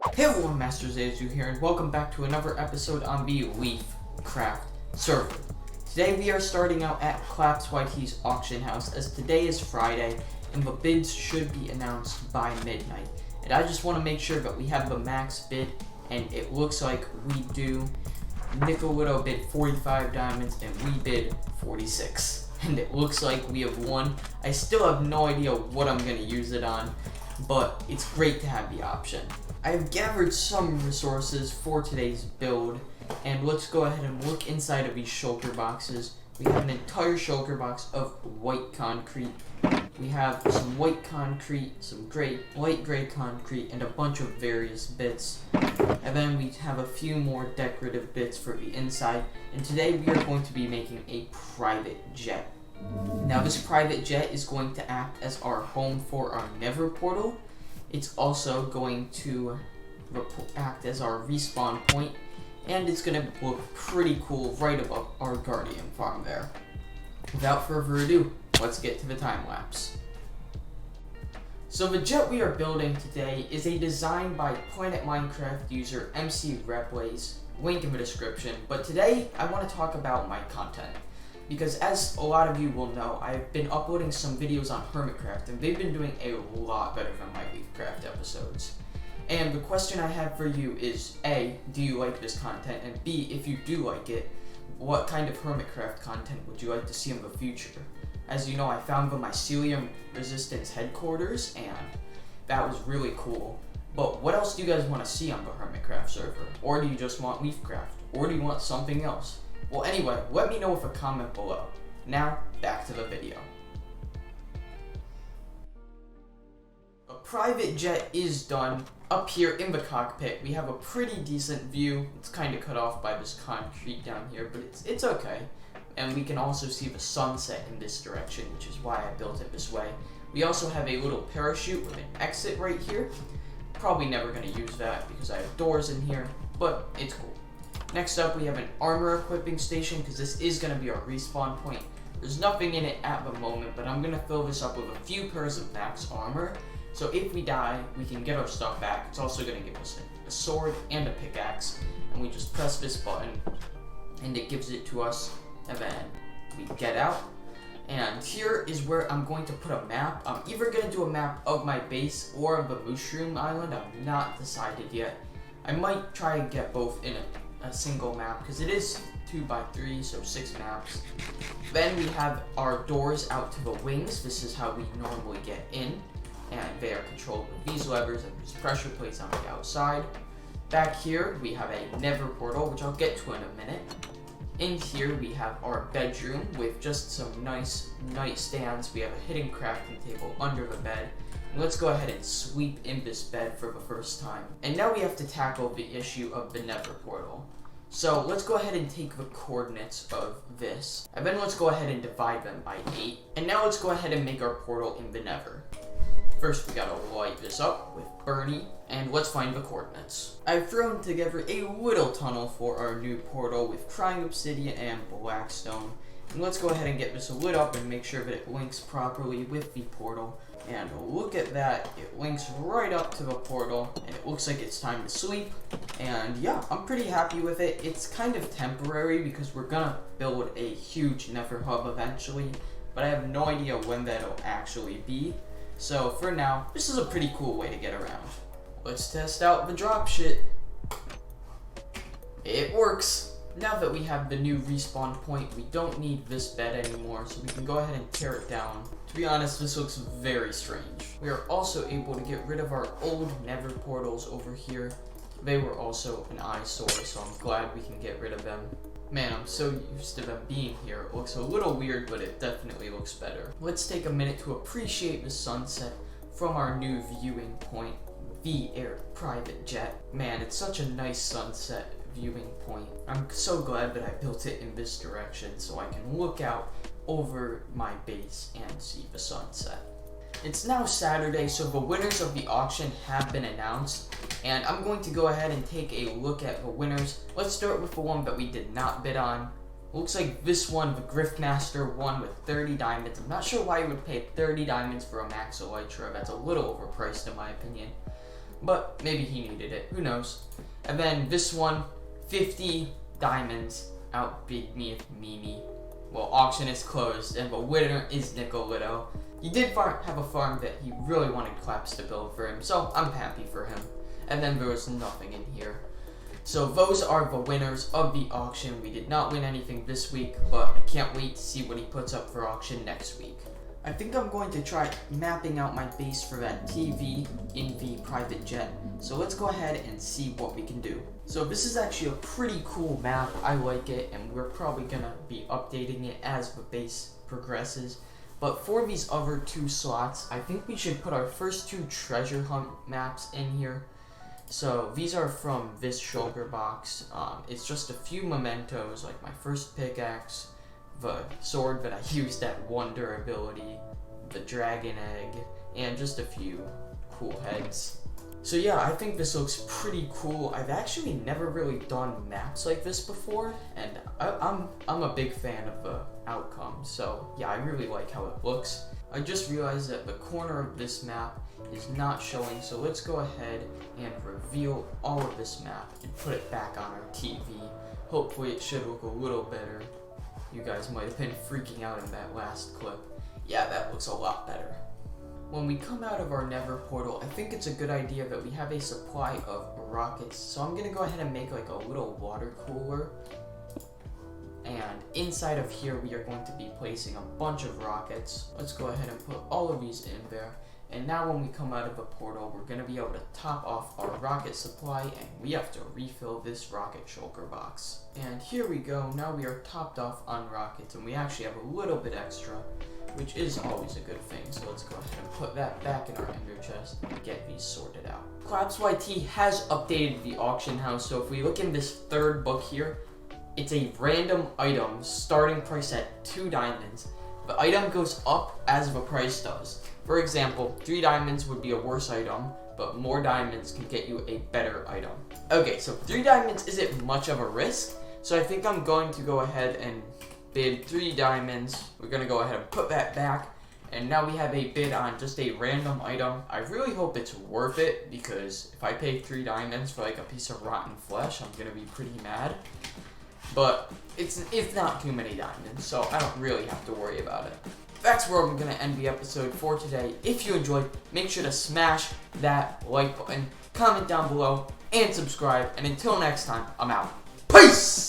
Hey everyone, MasterZaiahzoo here, and welcome back to another episode on the LeaF Craft server. Today we are starting out at ClapsYT's auction house, as today is Friday, and the bids should be announced by midnight. And I just want to make sure that we have the max bid, and it looks like we do. NickoLitto bid 45 diamonds, and we bid 46. And it looks like we have won. I still have no idea what I'm going to use it on, but it's great to have the option. I've gathered some resources for today's build, and let's go ahead and look inside of these shulker boxes. We have an entire shulker box of white concrete. We have some white concrete, some light gray concrete, and a bunch of various bits. And then we have a few more decorative bits for the inside. And today we are going to be making a private jet. Now this private jet is going to act as our home for our Nether portal. It's also going to act as our respawn point, and it's going to look pretty cool right above our Guardian farm there. Without further ado, let's get to the time lapse. So the jet we are building today is a design by Planet Minecraft user MC Repways, link in the description, but today I want to talk about my content. Because as a lot of you will know, I've been uploading some videos on Hermitcraft, and they've been doing a lot better than my LeaFcraft episodes. And the question I have for you is, A, do you like this content? And B, if you do like it, what kind of Hermitcraft content would you like to see in the future? As you know, I found the Mycelium Resistance headquarters, and that was really cool. But what else do you guys want to see on the Hermitcraft server? Or do you just want LeaFcraft? Or do you want something else? Well, anyway, let me know with a comment below. Now, back to the video. A private jet is done. Up here in the cockpit, we have a pretty decent view. It's kind of cut off by this concrete down here, but it's okay. And we can also see the sunset in this direction, which is why I built it this way. We also have a little parachute with an exit right here. Probably never going to use that because I have doors in here, but it's cool. Next up, we have an armor equipping station, because this is going to be our respawn point. There's nothing in it at the moment, but I'm going to fill this up with a few pairs of max armor. So if we die, we can get our stuff back. It's also going to give us a sword and a pickaxe. And we just press this button, and it gives it to us. And then we get out. And here is where I'm going to put a map. I'm either going to do a map of my base or of the Mushroom Island. I'm not decided yet. I might try and get both in a single map, because it is 2x3, so 6 maps. Then we have our doors out to the wings. This is how we normally get in, and they are controlled with these levers and these pressure plates on the outside. Back here we have a Nether portal, which I'll get to in a minute. In here we have our bedroom with just some nice nightstands. We have a hidden crafting table under the bed. And let's go ahead and sweep in this bed for the first time. And now we have to tackle the issue of the Nether portal. So let's go ahead and take the coordinates of this, and then let's go ahead and divide them by 8. And now let's go ahead and make our portal in the Nether. First we gotta light this up with Bernie, and let's find the coordinates. I've thrown together a little tunnel for our new portal with crying obsidian and blackstone. And let's go ahead and get this lit up and make sure that it links properly with the portal. And look at that, it links right up to the portal, and it looks like it's time to sleep. And yeah, I'm pretty happy with it. It's kind of temporary because we're gonna build a huge Nether hub eventually, but I have no idea when that'll actually be. So for now, this is a pretty cool way to get around. Let's test out the drop shit. It works. Now that we have the new respawn point, we don't need this bed anymore, so we can go ahead and tear it down. To be honest, this looks very strange. We are also able to get rid of our old Nether portals over here. They were also an eyesore, so I'm glad we can get rid of them. Man, I'm so used to them being here. It looks a little weird, but it definitely looks better. Let's take a minute to appreciate the sunset from our new viewing point, the Air Private Jet. Man, it's such a nice sunset viewing point. I'm so glad that I built it in this direction so I can look out over my base and see the sunset. It's now Saturday, so the winners of the auction have been announced, and I'm going to go ahead and take a look at the winners. Let's start with the one that we did not bid on. Looks like this one, the Griffmaster, won with 30 diamonds. I'm not sure why you would pay 30 diamonds for a max elytra. That's a little overpriced in my opinion. but maybe he needed it, who knows. And then this one, 50 diamonds, outbid me if Mimi. Well, auction is closed, and the winner is NickoLitto. He did have a farm that he really wanted Claps to build for him, so I'm happy for him. And then there was nothing in here. So those are the winners of the auction. We did not win anything this week, but I can't wait to see what he puts up for auction next week. I think I'm going to try mapping out my base for that TV in the private jet. So let's go ahead and see what we can do. So this is actually a pretty cool map. I like it, and we're probably gonna be updating it as the base progresses. But for these other 2 slots, I think we should put our first 2 treasure hunt maps in here. So these are from this shulker box. It's just a few mementos, like my first pickaxe, the sword that I used at 1 durability, the dragon egg, and just a few cool heads. So yeah, I think this looks pretty cool. I've actually never really done maps like this before, and I'm a big fan of the outcome. So yeah, I really like how it looks. I just realized that the corner of this map is not showing, so let's go ahead and reveal all of this map and put it back on our TV. Hopefully it should look a little better. You guys might have been freaking out in that last clip. Yeah, that looks a lot better. When we come out of our nether portal, I think it's a good idea that we have a supply of rockets. So I'm gonna go ahead and make like a little water cooler. And inside of here, we are going to be placing a bunch of rockets. Let's go ahead and put all of these in there. And now when we come out of the portal, we're gonna be able to top off our rocket supply, and we have to refill this rocket shulker box. And here we go, now we are topped off on rockets, and we actually have a little bit extra, which is always a good thing. So let's go ahead and put that back in our ender chest and get these sorted out. Claps YT has updated the auction house, so if we look in this 3rd book here, it's a random item, starting price at 2 diamonds. The item goes up as the price does. For example, 3 diamonds would be a worse item, but more diamonds can get you a better item. Okay, so 3 diamonds isn't much of a risk, so I think I'm going to go ahead and bid 3 diamonds. We're gonna go ahead and put that back, and now we have a bid on just a random item. I really hope it's worth it, because if I pay 3 diamonds for like a piece of rotten flesh, I'm gonna be pretty mad. But it's not too many diamonds, so I don't really have to worry about it. That's where I'm going to end the episode for today. If you enjoyed, make sure to smash that like button, comment down below, and subscribe. And until next time, I'm out. Peace!